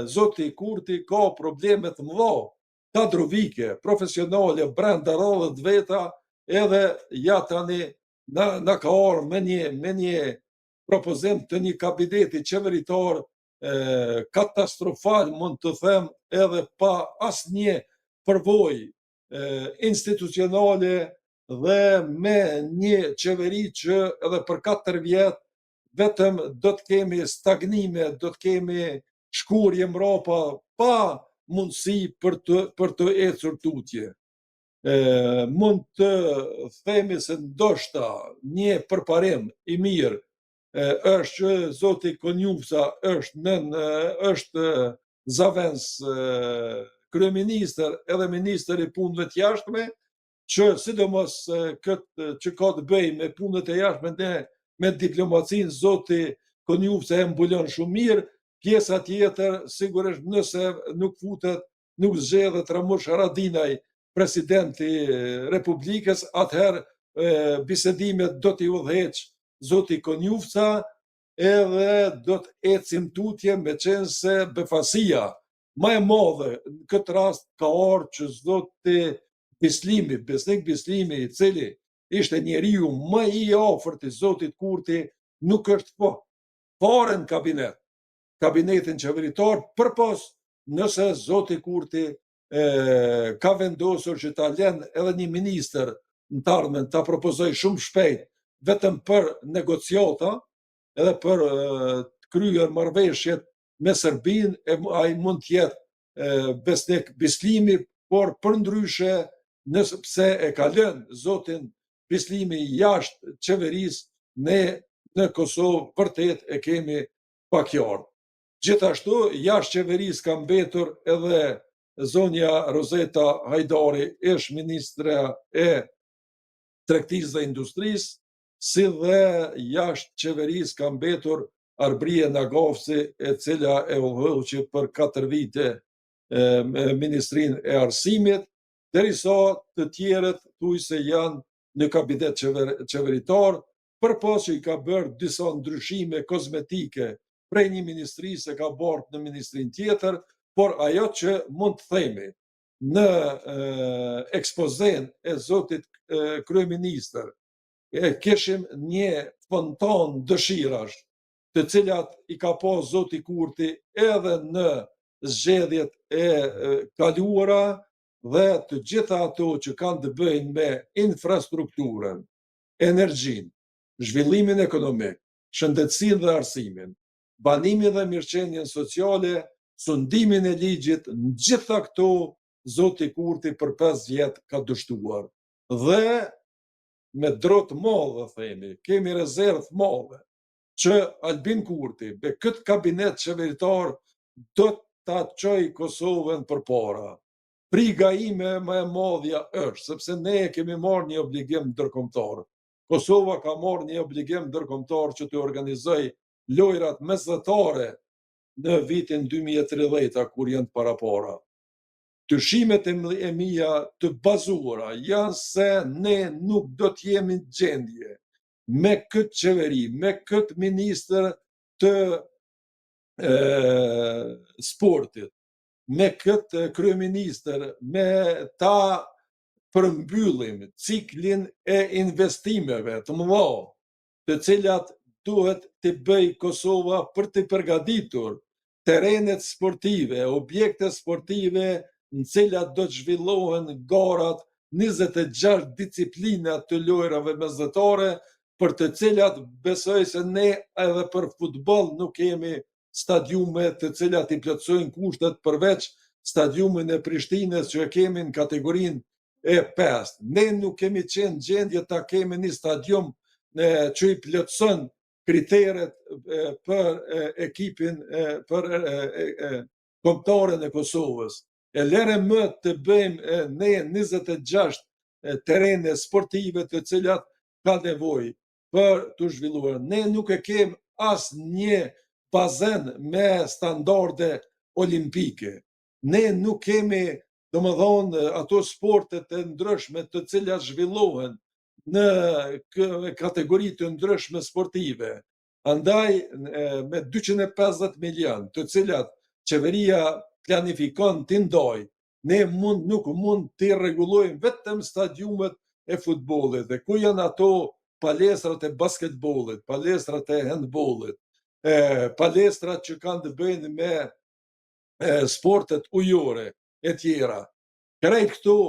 zoti Kurti ka probleme të mëdha kadrovike, profesionale, brenda radhët veta, edhe ja tani na ka ardhur me një propozim të një kabineti qeveritar katastrofal, mund të them, edhe pa asnjë përvojë institucionale dhe me një qeveri që edhe për 4 vjet vetëm do të kemi stagnime, do të kemi shkurje mbrapa pa mundësi për të ecur tutje. Mund të themi se ndoshta një përparim i mirë është që zoti Konjufsa është zavens kryeministër edhe ministër i punëve të jashtme, që sidomos këtë që ka të bëjë me punët e jashtme me diplomacinë, zoti Konjufsa e mbulon shumë mirë. Pjesa tjetër, sigurisht nëse nuk zgjedhet Ramush Haradinaj presidenti Republikës, atëherë bisedimet do t'i udhëheq zoti Konjufsa, edhe do të ecim tutje, me qenë se befasia më e madhe në këtë rast ka ardhur që zoti Besnik Bislimi, i cili ishte njeriu më i afërt i zotit Kurti, nuk është fare në kabinetin qeveritar, përpos nëse zoti Kurti ka vendosur që ta lënë edhe një ministër në të ardhmen, ta propozoj shumë shpejt, vetëm për negociata edhe për të kryer marrëveshjet me Serbinë, ai mund të jetë Besnik Bislimi, por përndryshe nëse pse e ka lënë zotin Bislimi jashtë qeverisë, ne në Kosovë vërtet e kemi pakjarë. Gjithashtu, jashtë qeverisë ka mbetur edhe zonja Rozeta Hajdari, ish ministra e tregtisë dhe industrisë, si dhe jashtë qeverisë ka mbetur Arbrije Nagafsi, e cila e udhëhoqi për 4 vite Ministrinë e Arsimit, derisa të tjerët thuaj se janë në kabinet qeveritar, përpos që i ka bërë disa ndryshime kozmetike prej një ministrisë e ka bërë në ministrinë tjetër, por ajo që mund të themi në ekspozen e zotit kryeministër, kishim një fontan dëshirash, të cilat i ka pas zoti Kurti edhe në zgjedhjet e kaluara, dhe të gjitha ato që kanë të bëjnë me infrastrukturën, energjinë, zhvillimin ekonomik, shëndetësinë dhe arsimin, banimin dhe mirëqenien sociale, sundimin e ligjit, në gjitha këto zoti Kurti për 5 vjet ka dështuar. Dhe me drot madhe themi, kemi rezervë të madhe që Albin Kurti me këtë kabinet qeveritar do ta çojë Kosovën përpara. Priga ime më e madhja është, sepse ne kemi marrë një obligim ndërkombëtar. Kosova ka marrë një obligim ndërkombëtar që të organizoj lojrat mesdhetare në vitin 2030, kur janë parapara. Dyshimet e mia të bazuara janë se ne nuk do të jemi në gjendje me këtë qeveri, me këtë ministër të sportit, me këtë kryeministër, me ta përmbyllim ciklin e investimeve të mëdha, të cilat duhet të bëj Kosova për të përgatitur terrenet sportive, objekte sportive në cilat do të zhvillohen garat, 26 disciplina të lojrave mesdhetare, për të cilat besoj se ne edhe për futboll nuk kemi stadiume të cilat i plotësojnë kushtet, përveç stadiumin e Prishtinës që e kemi në kategorinë e 5. Ne nuk kemi qenë në gjendje ta kemi një stadium që i plotëson kriteret për ekipin, për kombëtarën e Kosovës. E lere më të bëjmë ne 26 terrene sportive të cilat ka nevojë për të zhvilluar. Ne nuk e kemi asnjë bazen me standarde olimpike. Ne nuk kemi, domethënë, ato sportet e ndryshme të cilat zhvillohen në kategori të ndryshme sportive. Andaj me 250 milion, të cilat qeveria planifikon t'i ndoj, ne nuk mund t'i rregullojmë vetëm stadiumet e futbollit. Dhe ku janë ato palestrat e basketbollit, palestrat e handbollit, palestrat që kanë të bëjnë me sportet ujore e tjera. Krejt këtu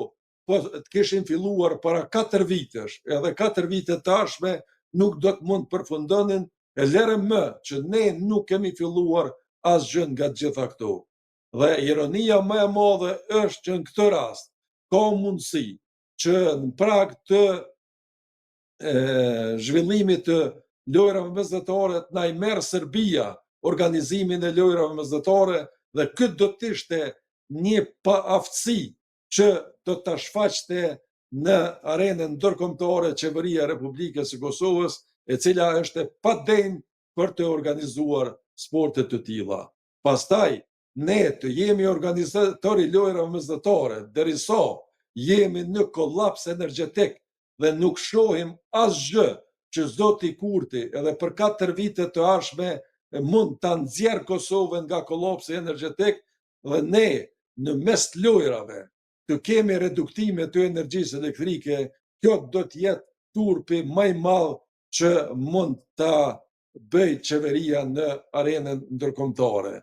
po të kishin filluar para 4 vitesh, edhe 4 vite tashme nuk do të mund përfundonin, e lere më që ne nuk kemi filluar asgjë nga gjitha këtu. Dhe ironia më e madhe është që në këtë rast ka mundësi që në prag të zhvillimit të lojrave mesdhetare të na i merr Serbia organizimin e lojrave mesdhetare, dhe këtë do të ishte një paaftësi që do ta shfaqte në arenën ndërkombëtare qeveria e Republikës së Kosovës, e cila është e padenjë për të organizuar sporte të tilla. Pastaj ne të jemi organizatori lojrave mesdhetare, derisa jemi në kollaps energjetik dhe nuk shohim asgjë që zoti Kurti edhe për 4 vite të ardhshme mund ta nxjerrë Kosovën nga kollapsi energjetik, dhe ne në mes të lojrave të kemi reduktime të energjisë elektrike, kjo do të jetë turpi më i madh që mund ta bëj qeveria në arenën ndërkombëtare.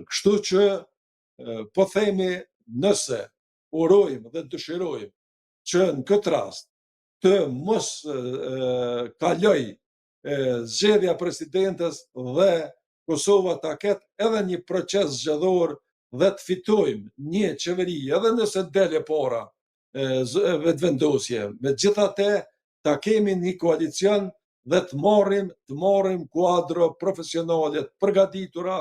Kështu që po themi, nëse urojmë dhe dëshirojmë që në këtë rast të mos kaloj zgjedhja presidentes dhe Kosova ta ketë edhe një proces zgjedhor dhe të fitojmë një qeveri, edhe nëse dele para vetëvendosje. Megjithatë, ta kemi një koalicion dhe të marrim kuadro profesionale të përgatitura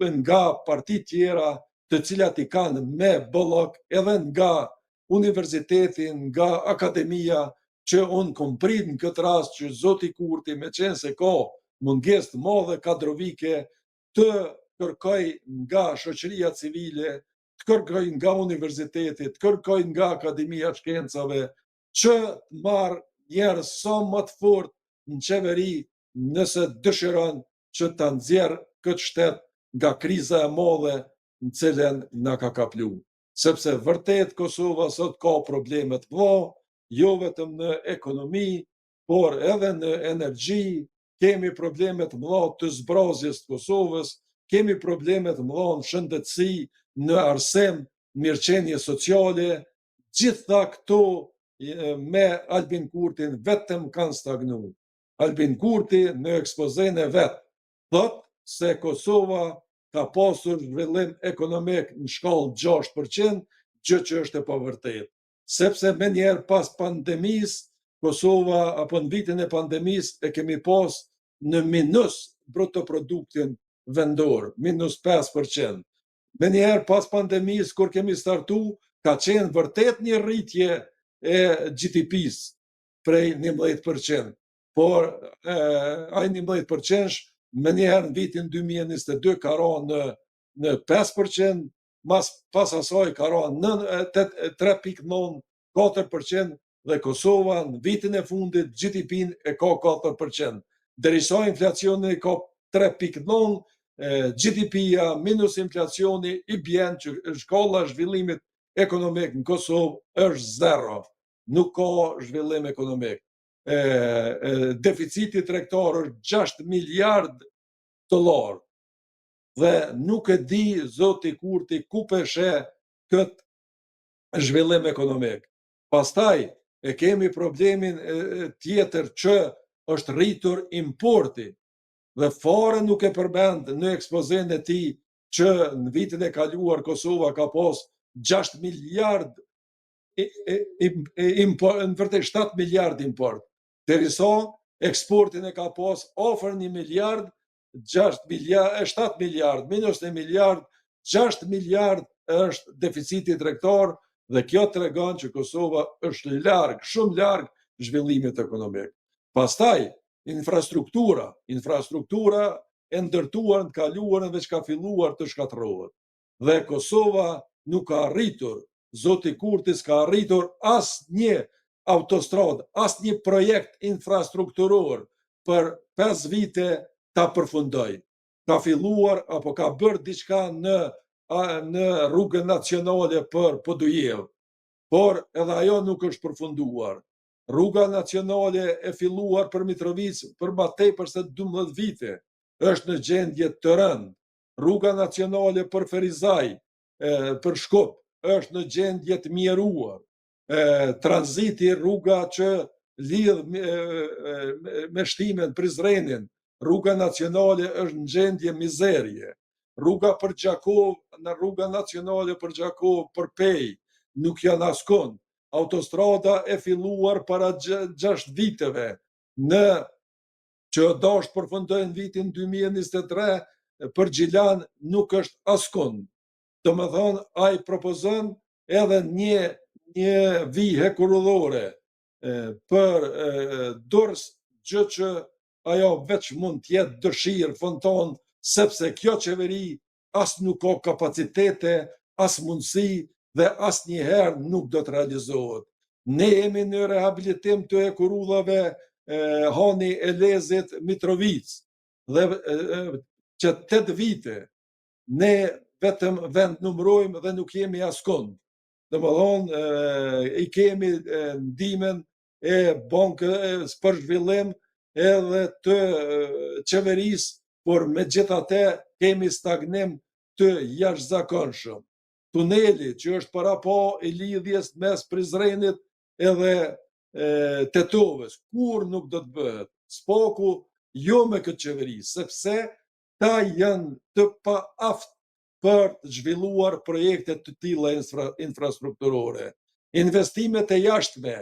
nga parti tjera, të cilat i kanë me bollok, edhe nga universiteti, nga akademia, që unë kom prit në këtë rast që zoti Kurti, me qenë se ka mungesë të madhe kadrovike, të kërkoj nga shoqëria civile, të kërkoj nga universiteti, të kërkoj nga Akademia e Shkencave, që të marrë njerëz sa më të fortë në qeveri, nëse dëshiron që ta nxjerrë këtë shtet nga kriza e madhe në cilën na ka kaplu. Sepse vërtet Kosova sot ka probleme të mëdha, jo vetëm në ekonomi, por edhe në energji, kemi probleme të mëdha të zbrazjes të Kosovës, kemi probleme të mëdha në shëndetësi, në arsim, mirëqenie sociale. Gjitha këto me Albin Kurtin vetëm kanë stagnuar. Albin Kurti në ekspozen e vet thot se Kosova ka pasur zhvillim ekonomik në shkallë 6%, gjë që është e pavërtetë. Sepse me njerë pas pandemisë, Kosova, apo në vitin e pandemisë, e kemi pas në minus brutoproduktin vendor, minus 5%. Me njerë pas pandemisë, kur kemi startu, ka qenë vërtet një rritje e GDP-s prej 11%. Por ai 11% me njerë në vitin 2022 ka ra në 5%, pas asaj ka ra në 3.9, 4%, dhe Kosova në vitin e fundit GDP-n e ka 4%. Derisa inflacioni ka 3.9, GDP-ja minus inflacioni i bjen që shkalla zhvillimit ekonomik në Kosovë është 0. Nuk ka zhvillim ekonomik. Deficiti tregtar është 6 miliard dollar. Dhe nuk e di zoti Kurti ku peshe këtë zhvillim ekonomik. Pastaj e kemi problemin tjetër që është rritur importi, dhe fare nuk e përmend në ekspozen e tij që në vitin e kaluar Kosova ka pas 6 miliard në vërtet 7 miliard import. Derisa eksportin e ka pas afër 1 miliard, 7 miliard, minus 1 miliard, 6 miliard është deficiti tregtar, dhe kjo tregon që Kosova është larg, shumë larg zhvillimit ekonomik. Pastaj, infrastruktura e ndërtuar në kaluarën dhe që ka filluar të shkatërrohet. Dhe Kosova nuk ka arritur, zoti Kurti s'ka arritur as një autostradë, as një projekt infrastrukturor për 5 vite ta përfundoj. Ka filluar apo ka bërë diçka në rrugën nacionale për Podujev, por edhe ajo nuk është përfunduar. Rruga nacionale e filluar për Mitrovic për ma tepër se 12 vite është në gjendje të rëndë. Rruga nacionale për Ferizaj, për Shkup, është në gjendje të mjeruar. Tranziti, rruga që lidh me shtimen Prizrenin, rruga nacionale është në gjendje mizerje. Rruga për Gjakov, në rruga nacionale për Gjakov, për Pej, nuk janë askund. Autostrada e filluar para 6 viteve, që do është përfundojnë vitin 2023, për Gjilan nuk është askund. Do më thonë, a i propozon edhe një vijë hekurudhore për Durrës, gjë që ajo veç mund t'jetë dëshirë, fonton, sepse kjo qeveri as nuk ka kapacitete, as mundësi dhe as njëherë nuk do të realizohet. Ne jemi në rehabilitim të hekurudhave Hani Elezit Mitrovic, dhe që 8 vite ne vetëm vend numrojmë dhe nuk jemi askund. Dhe më thonë, i kemi ndihmën e bankës për zhvillim edhe të qeverisë, por me gjithate kemi stagnim të jashtëzakonshëm. Tuneli që është para po i lidhjes mes Prizrenit edhe Tetovës, kur nuk do të bëhet. Spoku jo me këtë qeveri, sepse ta janë të paaft për të zhvilluar projekte të tilla infrastrukturore. Investimet e jashtme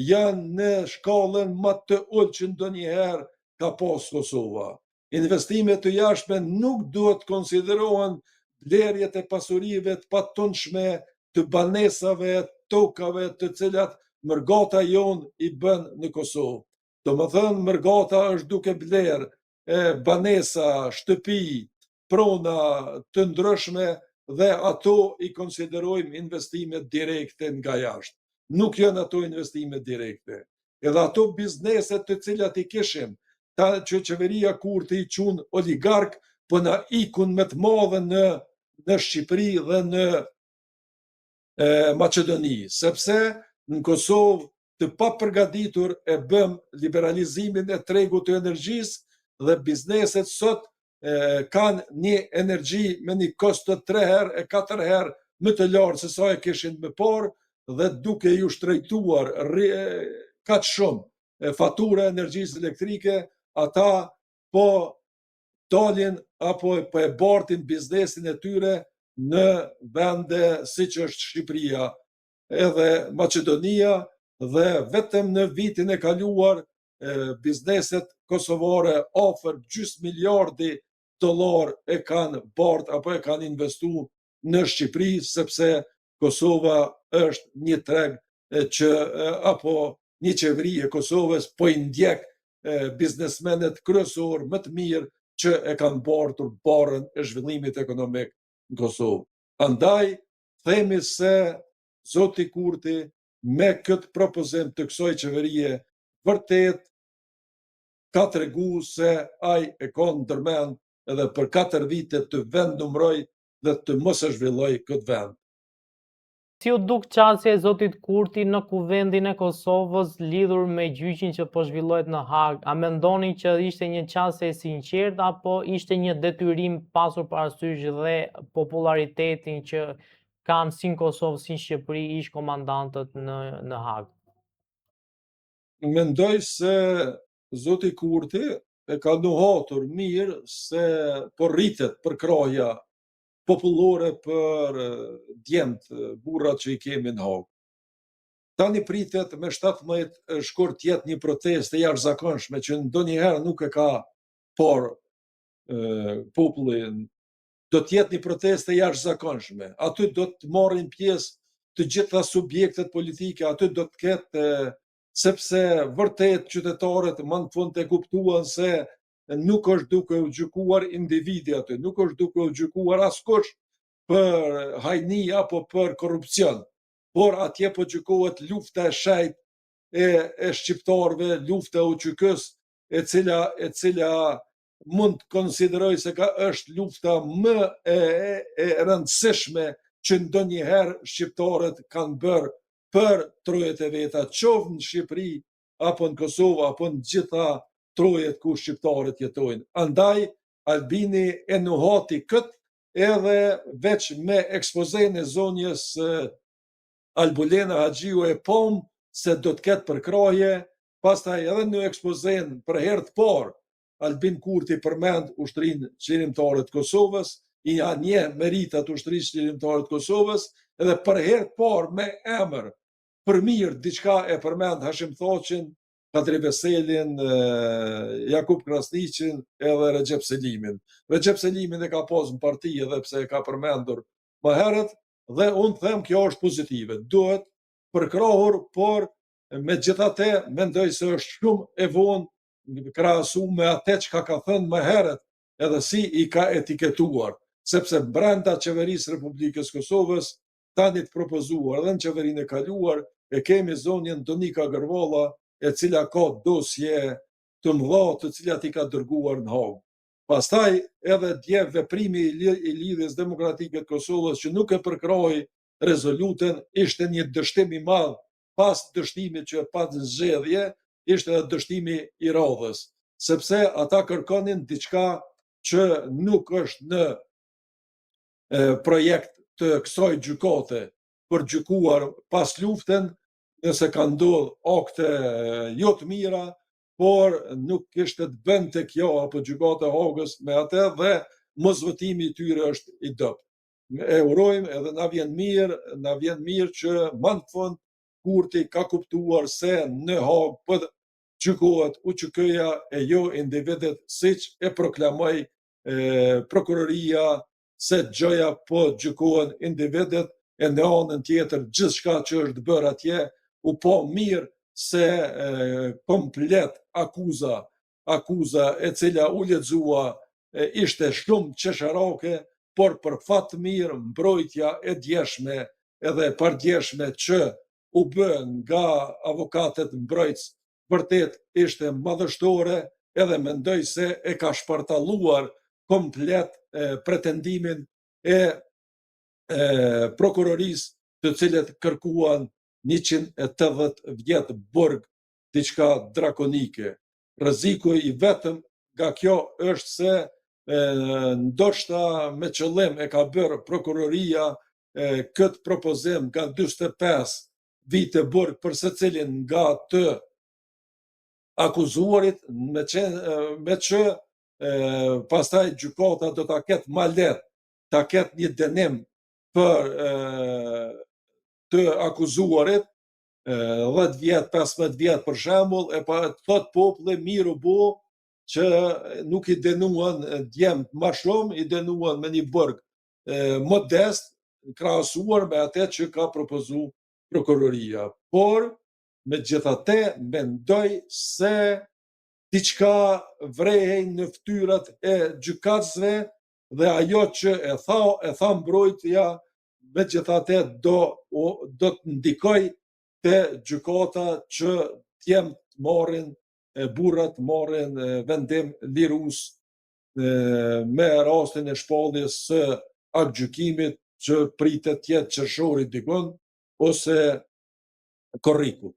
janë në shkallën më të ulët që ndonjëherë ka pas Kosova. Investimet të jashtme nuk duhet konsiderohen blerjet e pasurive të patundshme të banesave, tokave të cilat mërgata jonë i bën në Kosovë. Do më thënë, mërgata është duke bler banesa, shtëpi, prona të ndryshme dhe ato i konsiderojmë investimet direkte nga jashtë. Nuk janë ato investimet direkte. Edhe ato bizneset të cilat i kishim, ta që qeveria Kurti i qunë oligark, po na ikun me të madhe në Shqipëri dhe në Maqedoni, sepse në Kosovë të papërgatitur e bëm liberalizimin e tregut të energjisë dhe bizneset sot kanë një energji me një kost të 3 herë e 4 herë më të lartë se sa e kishin më parë, dhe duke ju shtrejtuar kaq shumë fatura energjisë elektrike, ata po dalin apo po e bartin biznesin e tyre në vende siç është Shqipëria edhe Maqedonia, dhe vetëm në vitin e kaluar bizneset kosovare afër gjys miliardi dollar e kanë bart apo e kanë investu në Shqipëri, sepse Kosova është një treg që apo një qeveri e Kosovës po i ndjek biznesmenet kryesor më të mirë që e kanë bartur barën e zhvillimit ekonomik në Kosovë. Andaj, themi se Zoti Kurti me këtë propozim të kësaj qeverie vërtet ka tregu se ai e ka ndërmend edhe për 4 vite të vendnumroj dhe të mos e zhvilloj këtë vend. Si u duk qasja e Zotit Kurti në kuvendin e Kosovës lidhur me gjyqin që po zhvillohet në Hag? A mendoni që ishte një qasje e sinqert apo ishte një detyrim pasur parasysh dhe popularitetin që kanë si në Kosovë si në Shqipëri ish komandantët në Hag? Mendoj se Zoti Kurti e ka nuhatur mirë se po rritet për kraja popullore për djemt, burrat që i kemi në Hag. Tani pritet me 17 shkurt jetë një protestë e jashtëzakonshme që ndonjëherë nuk e ka por populli. Do të jetë një protestë e jashtëzakonshme. Aty do të marrin pjesë të gjitha subjektet politike, aty do të ketë, sepse vërtet qytetarët më në fund të kuptuan se nuk është duke u gjykuar individi aty, nuk është duke u gjykuar askush për hajni apo për korrupsion, por atje po gjykohet lufta e shejt e shqiptarëve, lufta u gjykës e cila mund të konsideroj se është lufta më e rëndësishme që ndonjëherë shqiptarët kanë bërë për trojet e veta, qoftë në Shqipëri, apo në Kosovë, apo në gjitha trojet ku shqiptarët jetojnë. Andaj, Albini e nuhati këtë edhe veç me ekspozën e zonjës Albulena Haxhiu e pom se do të ketë përkraje, pastaj edhe në ekspozën për herë të parë Albin Kurti përmend Ushtrinë Qlirimtare të Kosovës, i njeh meritat Ushtrisë Qlirimtare të Kosovës, edhe për herë të parë me emër për mirë diçka e përmend Hashim Thoqin, Kadri Veselin, Jakub Krasniqin edhe Recep Selimin. Recep Selimin e ka pas në parti edhe pse e ka përmendur më herët, dhe unë them kjo është pozitive. Duhet përkrahur, por megjithatë mendoj se është shumë e vonë krahasu me atë që ka thënë më herët, edhe si i ka etiketuar, sepse brenda qeverisë Republikës Kosovës, tani të propozuar dhe në qeverinë e kaluar, e kemi zonjën Donika Gërvalla, e cila ka dosje të mëdha të cilat i ka dërguar në Hagë. Pastaj edhe dje veprimi i Lidhjes Demokratike të Kosovës që nuk e përkrahi rezolutën, ishte një dështim i madh, pas dështimit që pas zgjedhje, ishte edhe dështimi i radhës, sepse ata kërkonin diçka që nuk është në projekt të kësaj gjykate për gjykuar pas luftën, nëse ka ndodhur akte jo të mira, por nuk kishte të bënte kjo apo gjykata e Hagës me atë, dhe mosvotimi i tyre është i dobët. E urojmë edhe na vjen mirë që më në fund Kurti ka kuptuar se në Hagë po gjykohet UÇK-ja e jo individet, siç e proklamoi prokuroria, se gjoja po gjykohen individet, e në anën tjetër gjithçka që është bërë atje u po mirë se komplet akuza e cila u lexua ishte shumë qesharake, por për fat të mirë mbrojtja e djeshme edhe pardjeshme që u bë nga avokatët mbrojtës vërtet ishte madhështore, edhe mendoj se e ka shpartalluar komplet pretendimin e prokurorisë, të cilët kërkuan 180 vjet burg, diçka drakonike. Rreziku i vetëm nga kjo është se ndoshta me qëllim e ka bërë prokuroria këtë propozim nga 45 vite burg për secilin nga të akuzuarit, me që pastaj gjykata do ta ketë ma lehtë, ta ketë një dënim për të akuzuarit, 10 vjet, 15 vjet për shembull, e pa thot populli mirë u bo që nuk i dënuan djemt ma shumë, i dënuan me një burg modest, krahasuar me atë që ka propozu prokuroria. Por megjithatë mendoj se diçka vrehej në fytyrat e gjykatësve, dhe ajo që e tha mbrojtja, megjithatë do të ndikoj te gjykata që djemt marrin, burrat marrin vendim lirues me rastin e shpalljes së aktgjykimit që pritet të jetë qershori dikon ose korriku.